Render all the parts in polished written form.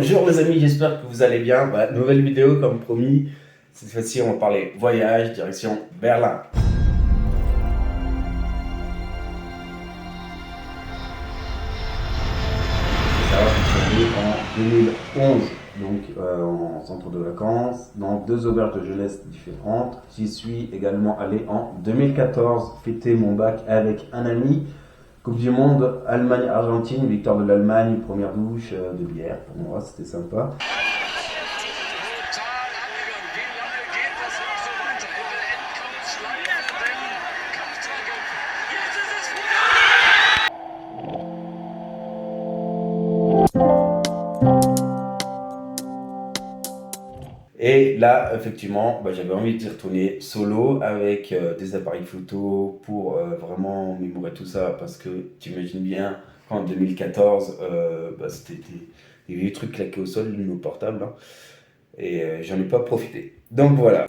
Bonjour les amis, j'espère que vous allez bien. Voilà, nouvelle vidéo comme promis. Cette fois-ci, on va parler voyage, direction Berlin. Ça va, je suis allé en 2011, donc en centre de vacances, dans deux auberges de jeunesse différentes. J'y suis également allé en 2014, fêter mon bac avec un ami. Coupe du Monde, Allemagne-Argentine, victoire de l'Allemagne, première douche de bière pour moi, c'était sympa. Et là, effectivement, j'avais envie d'y retourner solo avec des appareils photo pour vraiment mémorer tout ça parce que tu imagines bien qu'en 2014, c'était des vieux trucs claqués au sol, nos portables, hein, et j'en ai pas profité. Donc voilà.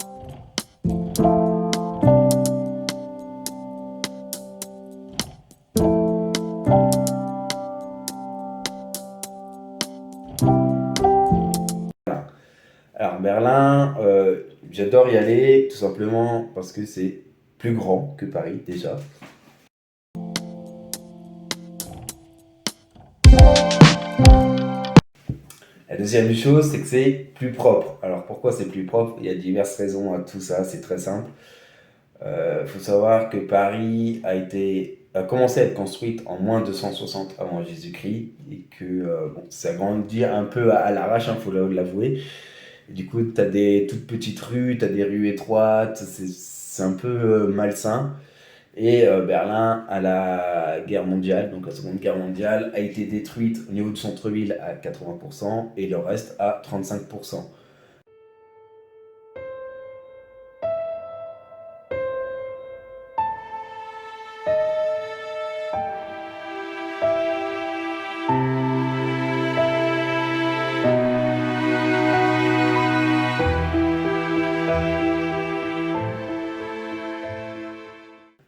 Alors Berlin, j'adore y aller tout simplement parce que c'est plus grand que Paris déjà. La deuxième chose, c'est que c'est plus propre. Alors pourquoi c'est plus propre? Il y a diverses raisons à tout ça, c'est très simple. Il faut savoir que Paris a commencé à être construite en moins 260 avant Jésus-Christ et que ça grandit un peu à l'arrache, il faut l'avouer. Et du coup, tu as des toutes petites rues, tu as des rues étroites, c'est un peu malsain. Et Berlin, à la guerre mondiale, donc la Seconde Guerre mondiale, a été détruite au niveau du centre-ville à 80% et le reste à 35%.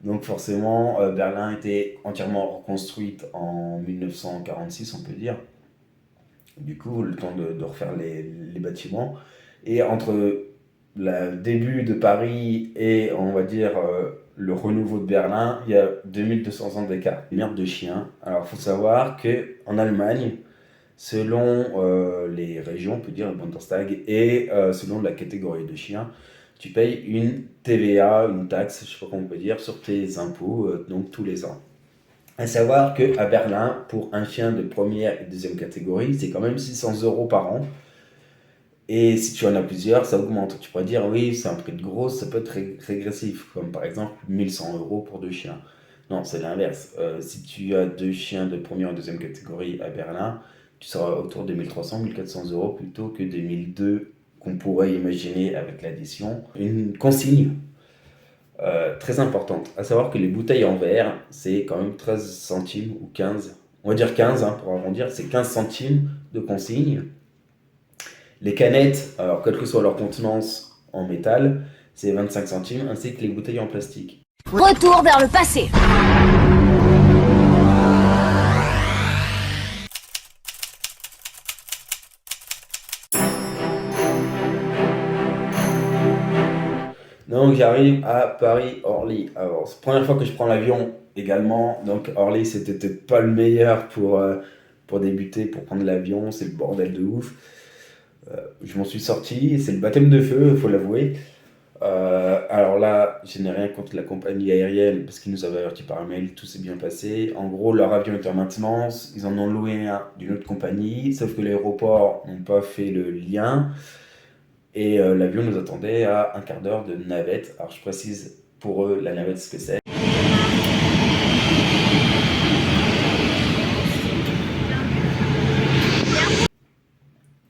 Donc forcément, Berlin était entièrement reconstruite en 1946, on peut dire. Du coup, le temps de refaire les bâtiments. Et entre le début de Paris et, on va dire, le renouveau de Berlin, il y a 2200 ans d'écart. Merde de chien. Alors, il faut savoir qu'en Allemagne, selon les régions, on peut dire le Bundestag, et selon la catégorie de chien, tu payes une TVA, une taxe, je ne sais pas comment on peut dire, sur tes impôts, donc tous les ans. À savoir qu'à Berlin, pour un chien de première et deuxième catégorie, c'est quand même 600 € par an. Et si tu en as plusieurs, ça augmente. Tu pourrais dire, oui, c'est un prix de gros, ça peut être régressif, comme par exemple 1100 € pour deux chiens. Non, c'est l'inverse. Si tu as deux chiens de première et deuxième catégorie à Berlin, tu seras autour de 1300, 1400 € plutôt que des 1002 qu'on pourrait imaginer avec l'addition. Une consigne très importante, à savoir que les bouteilles en verre, c'est quand même 13 centimes ou 15, on va dire 15 hein, pour arrondir, c'est 15 centimes de consigne. Les canettes, alors quelle que soit leur contenance en métal, c'est 25 centimes, ainsi que les bouteilles en plastique. Retour vers le passé. Donc j'arrive à Paris-Orly. Alors, c'est la première fois que je prends l'avion également. Donc Orly, c'était peut-être pas le meilleur pour débuter, pour prendre l'avion. C'est le bordel de ouf. Je m'en suis sorti. C'est le baptême de feu, il faut l'avouer. Alors là, je n'ai rien contre la compagnie aérienne parce qu'ils nous avaient averti par mail, tout s'est bien passé. En gros, leur avion était en maintenance, ils en ont loué un d'une autre compagnie, sauf que l'aéroport n'ont pas fait le lien et l'avion nous attendait à un quart d'heure de navette. Alors je précise pour eux la navette ce que c'est.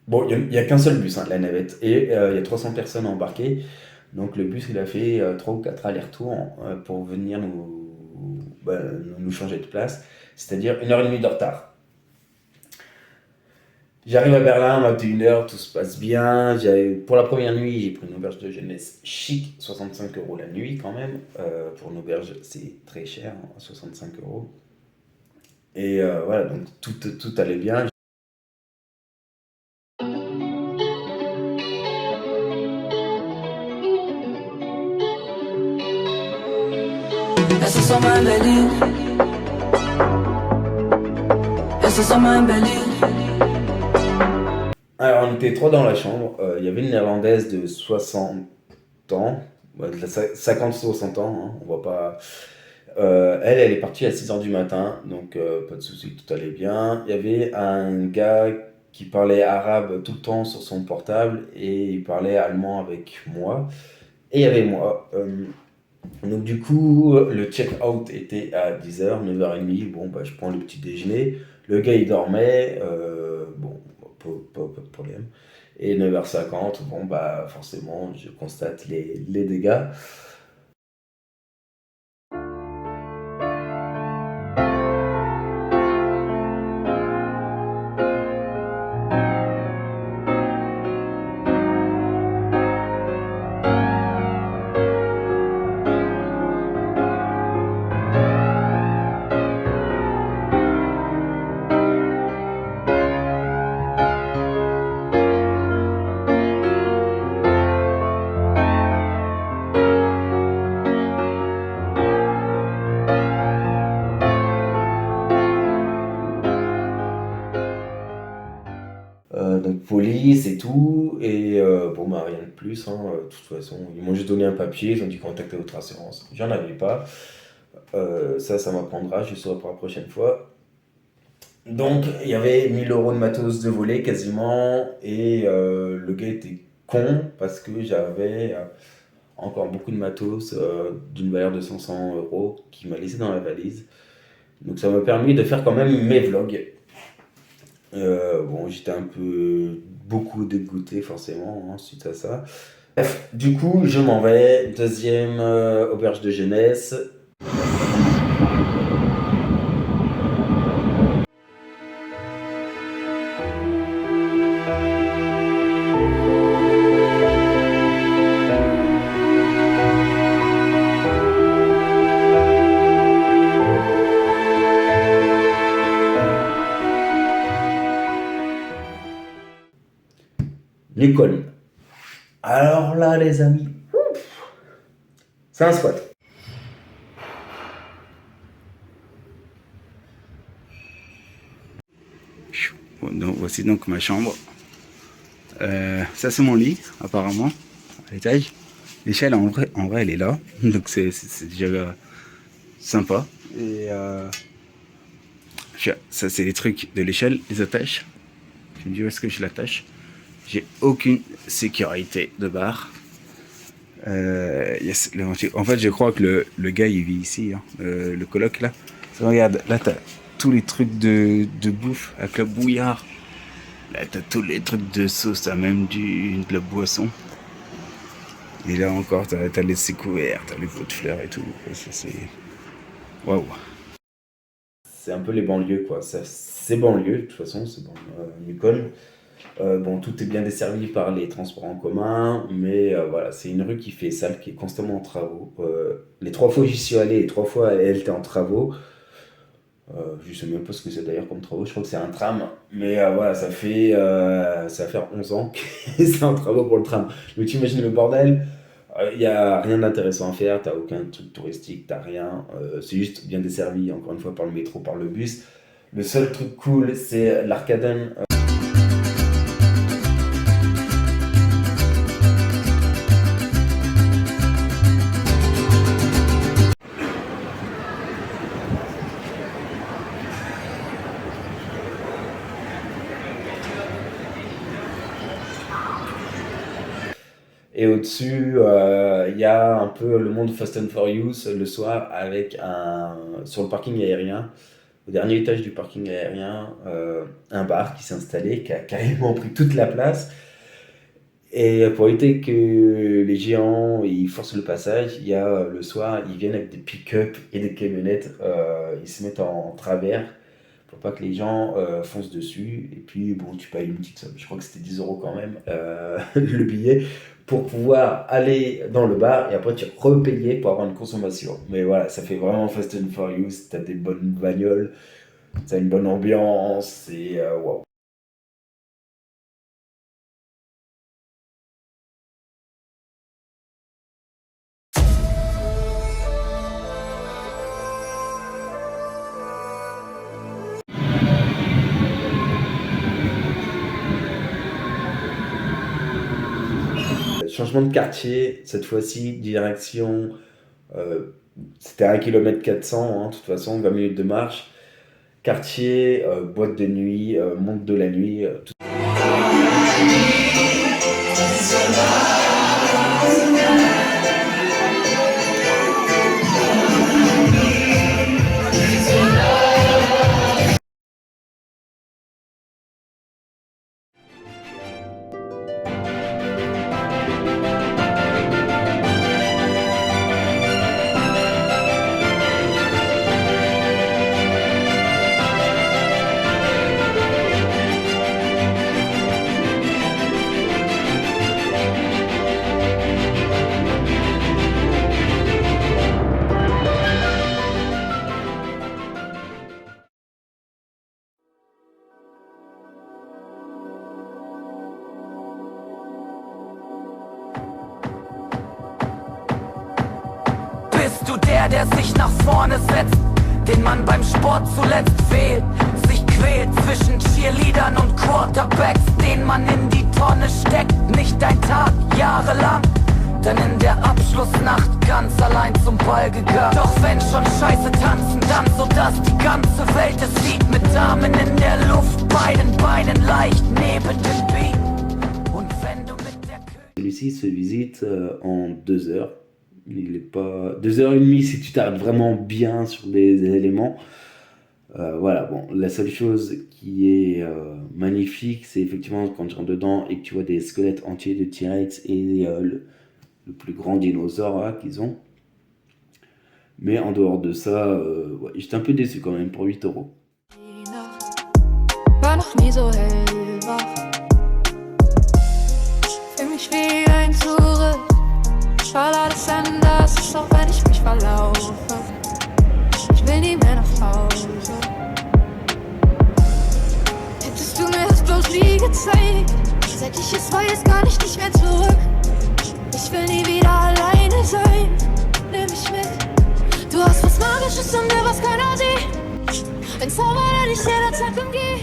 Bon, il n'y a qu'un seul bus, hein, la navette, et il y a 300 personnes embarquées. Donc le bus, il a fait 3 ou 4 allers-retours pour venir nous changer de place, c'est-à-dire 1h30 de retard. J'arrive à Berlin à 21h, tout se passe bien. Pour la première nuit, j'ai pris une auberge de jeunesse chic, 65 € la nuit quand même. Pour une auberge, c'est très cher, hein, 65 €. Et voilà, donc tout allait bien. Essa só my belly. Essa só my belly. Alors, on était trois dans la chambre. Il y avait une néerlandaise de 60 ans, ouais, de 50-60 ans, hein, on voit pas. Elle est partie à 6h du matin, donc pas de souci, tout allait bien. Il y avait un gars qui parlait arabe tout le temps sur son portable et il parlait allemand avec moi. Et il y avait moi. Donc du coup, le check-out était à 10h, 9h30. Bon, bah, je prends le petit déjeuner. Le gars, il dormait. Bon, pas de problème. Et 9h50, bon, bah, forcément, je constate les dégâts. Donc police et tout, et bon bah rien de plus, hein, de toute façon. Ils m'ont juste donné un papier, ils ont dit contacter votre assurance. J'en avais pas. Ça m'apprendra, je saurai pour la prochaine fois. Donc il y avait 1 000 € de matos de voler quasiment, et le gars était con parce que j'avais encore beaucoup de matos d'une valeur de 500 € qu'il m'a laissé dans la valise. Donc ça m'a permis de faire quand même mes vlogs. Bon, j'étais un peu beaucoup dégoûté forcément, hein, suite à ça. Bref, du coup, je m'en vais. Deuxième auberge de jeunesse. Lincoln. Alors là, les amis, c'est un squat. Bon, donc, voici donc ma chambre. Ça c'est mon lit apparemment à l'étage. L'échelle en vrai elle est là, donc c'est déjà sympa. Et ça c'est les trucs de l'échelle, les attaches. Je me dis où est-ce que je l'attache. J'ai aucune sécurité de barre. Yes, en fait je crois que le gars il vit ici, hein, le coloc là. Regarde, là t'as tous les trucs de bouffe avec le bouillard. Là, t'as tous les trucs de sauce, t'as même de la boisson. Et là encore, t'as les couverts, t'as les pots de fleurs et tout. C'est... Waouh. C'est un peu les banlieues, quoi. C'est banlieue, de toute façon, c'est dans Lincoln. Bon, tout est bien desservi par les transports en commun, mais voilà, c'est une rue qui fait sale, qui est constamment en travaux. Les 3 fois j'y suis allé, les 3 fois elle était en travaux. Je sais même pas ce que c'est d'ailleurs comme travaux, je crois que c'est un tram, mais voilà, ça va faire 11 ans que c'est en travaux pour le tram. Mais tu imagines le bordel, il n'y a rien d'intéressant à faire, t'as aucun truc touristique, t'as rien, c'est juste bien desservi, encore une fois, par le métro, par le bus. Le seul truc cool, c'est l'Arcaden. Et au-dessus, il y a un peu le monde Fast and Furious le soir avec sur le parking aérien, au dernier étage du parking aérien, un bar qui s'est installé, qui a carrément pris toute la place. Et pour éviter que les géants ils forcent le passage, il y a le soir, ils viennent avec des pick-up et des camionnettes, ils se mettent en travers pour pas que les gens foncent dessus. Et puis bon, tu payes une petite somme, je crois que c'était 10 € quand même, le billet, pour pouvoir aller dans le bar et après tu repayais pour avoir une consommation. Mais voilà, ça fait vraiment Fast and Furious, t'as des bonnes bagnoles, t'as une bonne ambiance, et waouh. changement de quartier, cette fois-ci, direction, c'était 1 km 400, hein, de toute façon, 20 minutes de marche. Quartier, boîte de nuit, monde de la nuit, tout. Bist du der sich nach vorne setzt, den man beim Sport zuletzt wählt, sich quält zwischen Cheerleadern und Quarterbacks, den man in die Tonne steckt, nicht ein Tag, jahrelang, dann in der Abschlussnacht ganz allein zum Ball gegangen. Doch wenn schon Scheiße tanzen, dann so dass die ganze Welt es sieht, mit Damen in der Luft, beiden Beinen leicht neben dem Beat. Und wenn du mit der Celui-ci se visite en 2 heures. Il est pas 2h30 si tu t'arrêtes vraiment bien sur des éléments. Voilà, bon, la seule chose qui est magnifique, c'est effectivement quand tu rentres dedans et que tu vois des squelettes entiers de T-Rex et le plus grand dinosaure là, qu'ils ont. Mais en dehors de ça, ouais, j'étais un peu déçu quand même pour 8 €. War noch nie so hellwach. Fühl mich wie ein Tourist. Weil alles anders ist, auch wenn ich mich verlaufe. Ich will nie mehr nach Hause. Hättest du mir das bloß nie gezeigt, seit ich es weiß, kann ich nicht mehr zurück. Ich will nie wieder alleine sein, nimm mich mit. Du hast was Magisches in mir, was keiner sieht. Ein Zauber, der dich jederzeit umgeht.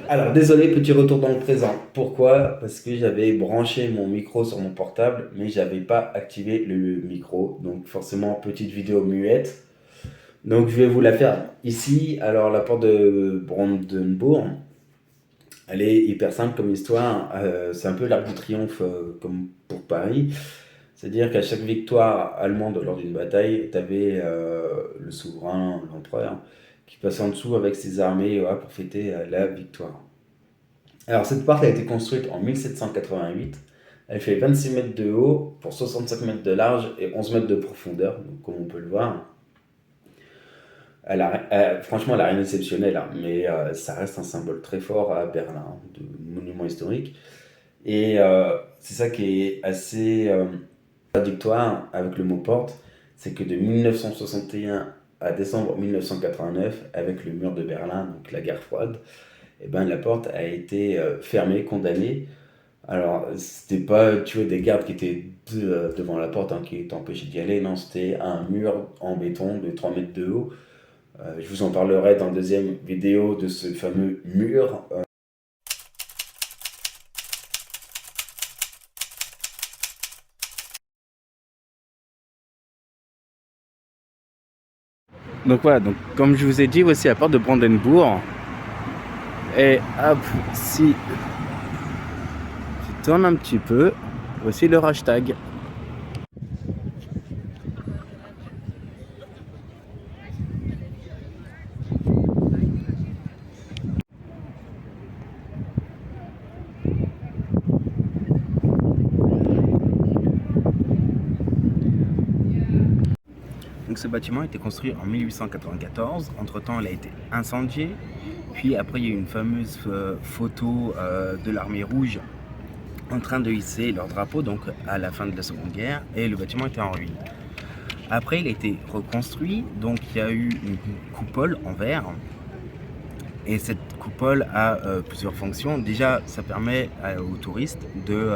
Alors désolé, petit retour dans le présent. Pourquoi? Parce que j'avais branché mon micro sur mon portable, mais j'avais pas activé le micro. Donc forcément, petite vidéo muette. Donc je vais vous la faire ici. Alors la porte de Brandenburg, elle est hyper simple comme histoire. C'est un peu l'Arc de Triomphe comme pour Paris. C'est-à-dire qu'à chaque victoire allemande lors d'une bataille, tu avais le souverain, l'empereur, qui passait en dessous avec ses armées pour fêter la victoire. Alors cette porte a été construite en 1788. Elle fait 26 mètres de haut pour 65 mètres de large et 11 mètres de profondeur, donc comme on peut le voir. Franchement, elle n'a rien d'exceptionnel, hein, mais ça reste un symbole très fort à Berlin, de monument historique. Et c'est ça qui est assez contradictoire avec le mot porte, c'est que de 1961 à décembre 1989, avec le mur de Berlin, donc la guerre froide, eh ben, la porte a été fermée, condamnée. Alors, c'était pas, tu vois, des gardes qui étaient devant la porte, hein, qui t'empêchaient d'y aller. Non, c'était un mur en béton de 3 mètres de haut. Je vous en parlerai dans la deuxième vidéo de ce fameux mur. Donc voilà, donc comme je vous ai dit, voici la porte de Brandenburg. Et hop, si je tourne un petit peu, voici le hashtag. ce bâtiment a été construit en 1894. Entre-temps, il a été incendié. Puis après, il y a eu une fameuse photo de l'armée rouge en train de hisser leur drapeau, donc à la fin de la Seconde Guerre, et le bâtiment était en ruine. Après, il a été reconstruit, donc il y a eu une coupole en verre. Et cette coupole a plusieurs fonctions. Déjà, ça permet aux touristes de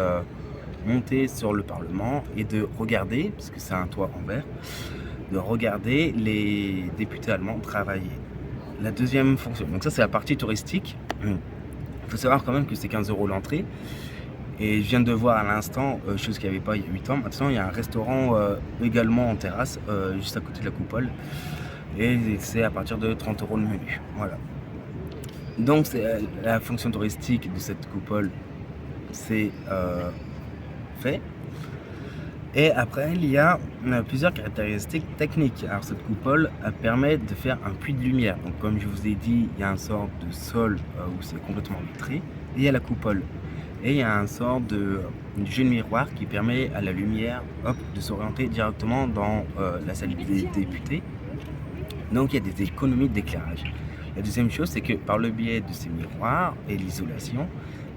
monter sur le Parlement et de regarder, parce que c'est un toit en verre, de regarder les députés allemands travailler. La deuxième fonction, donc ça c'est la partie touristique. Il faut savoir quand même que c'est 15 € l'entrée. Et je viens de voir à l'instant, chose qu'il n'y avait pas il y a 8 ans, maintenant il y a un restaurant également en terrasse, juste à côté de la coupole. Et c'est à partir de 30 € le menu. Voilà. Donc c'est la fonction touristique de cette coupole, c'est fait. Et après, il y a plusieurs caractéristiques techniques. Alors cette coupole permet de faire un puits de lumière. Donc comme je vous ai dit, il y a une sorte de sol où c'est complètement vitré. Et il y a la coupole. Et il y a un sort de jeu de miroir qui permet à la lumière de s'orienter directement dans la salle des députés. Donc il y a des économies d'éclairage. La deuxième chose, c'est que par le biais de ces miroirs et l'isolation,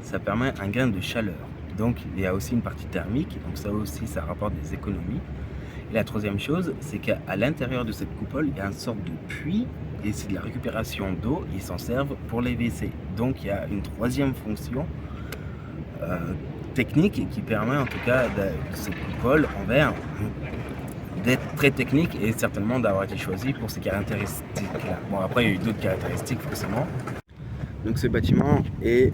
ça permet un gain de chaleur. Donc il y a aussi une partie thermique, donc ça aussi ça rapporte des économies. Et la troisième chose, c'est qu'à l'intérieur de cette coupole, il y a une sorte de puits et c'est de la récupération d'eau, ils s'en servent pour les WC. Donc il y a une troisième fonction technique qui permet en tout cas de cette coupole en verre d'être très technique et certainement d'avoir été choisi pour ces caractéristiques-là. Bon, après, il y a eu d'autres caractéristiques forcément. Donc ce bâtiment est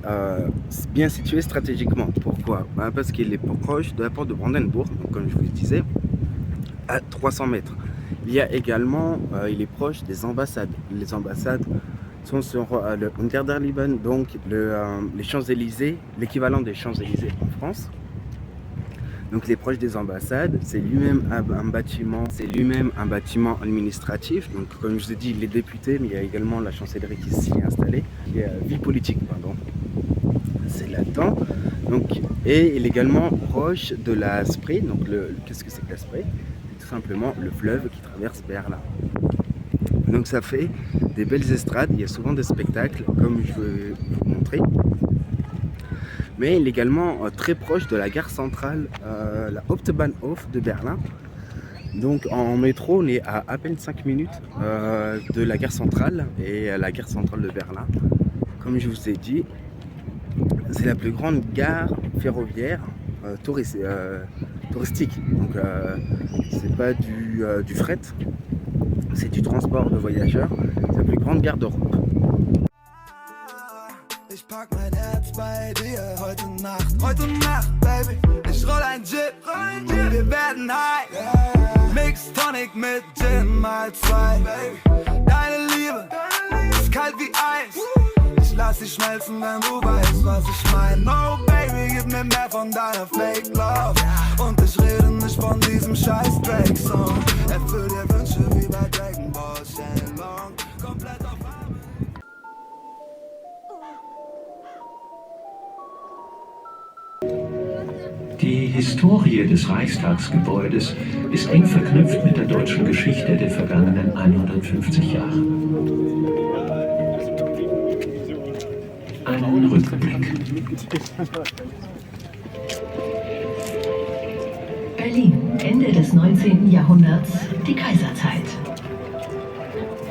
bien situé stratégiquement. Pourquoi? Parce qu'il est proche de la porte de Brandenburg, donc comme je vous le disais, à 300 mètres. Il y a également, il est proche des ambassades. Les ambassades sont sur le Unterlieben, donc les Champs-Élysées, l'équivalent des Champs-Élysées en France. Donc il est proche des ambassades, c'est lui-même un bâtiment administratif. Donc comme je vous ai dit, les députés, mais il y a également la chancellerie qui s'y est installée, qui est vie politique, pardon. C'est là-dedans. Donc, et il est également proche de la Spree. Donc qu'est-ce que c'est que la Spree? C'est tout simplement le fleuve qui traverse Berlin. Donc ça fait des belles estrades, il y a souvent des spectacles, comme je vais vous montrer. Mais il est également très proche de la gare centrale, la Hauptbahnhof de Berlin. Donc en métro, on est à peine 5 minutes de la gare centrale et la gare centrale de Berlin. Comme je vous ai dit, c'est la plus grande gare ferroviaire touristique. Donc c'est pas du fret, c'est du transport de voyageurs. C'est la plus grande gare d'Europe. Ich pack mein Herz bei dir heute Nacht, Baby. Ich roll ein Jip, wir werden high. Mix Tonic mit Gin mal 2, Baby. Deine Liebe ist kalt wie Eis. Ich lass dich schmelzen, wenn du weißt, was ich mein. No, Baby, gib mir mehr von deiner Fake Love. Und ich rede nicht von diesem scheiß Drake-Song. Erfüll dir Wünsche wie bei Dragon Ball Shenlong. Komplett auf Die Historie des Reichstagsgebäudes ist eng verknüpft mit der deutschen Geschichte der vergangenen 150 Jahre. Einen Rückblick. Berlin, Ende des 19. Jahrhunderts, die Kaiserzeit.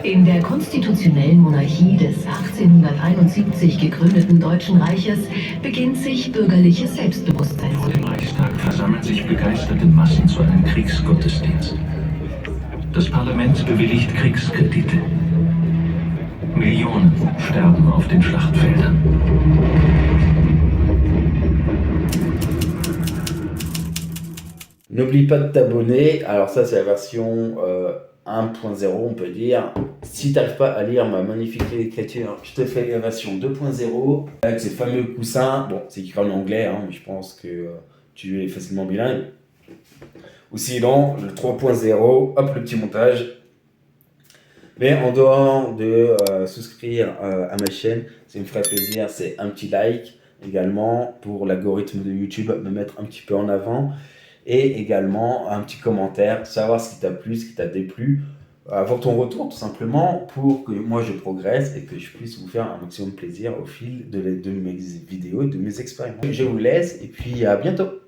In der konstitutionellen Monarchie des 1871 gegründeten Deutschen Reiches beginnt sich bürgerliches Selbstbewusstsein zu Vor dem Reichstag versammeln sich begeisterte Massen zu einem Kriegsgottesdienst. Das Parlament bewilligt Kriegskredite. Millionen sterben auf den Schlachtfeldern. N'oublie pas de t'abonner. Alors ça, c'est la version 1.0, on peut dire. Si tu n'arrives pas à lire ma magnifique écriture, je te fais la version 2.0 avec ces fameux coussins. Bon, c'est écrit en anglais, hein, mais je pense que tu es facilement bilingue. Ou sinon, le 3.0, hop, le petit montage. Mais en dehors de souscrire à ma chaîne, ça me ferait plaisir, c'est un petit like également pour l'algorithme de YouTube, me mettre un petit peu en avant. et également un petit commentaire, savoir ce qui t'a plu, ce qui t'a déplu, avoir ton retour tout simplement pour que moi je progresse et que je puisse vous faire un maximum de plaisir au fil de mes vidéos et de mes expériences. Je vous laisse et puis à bientôt.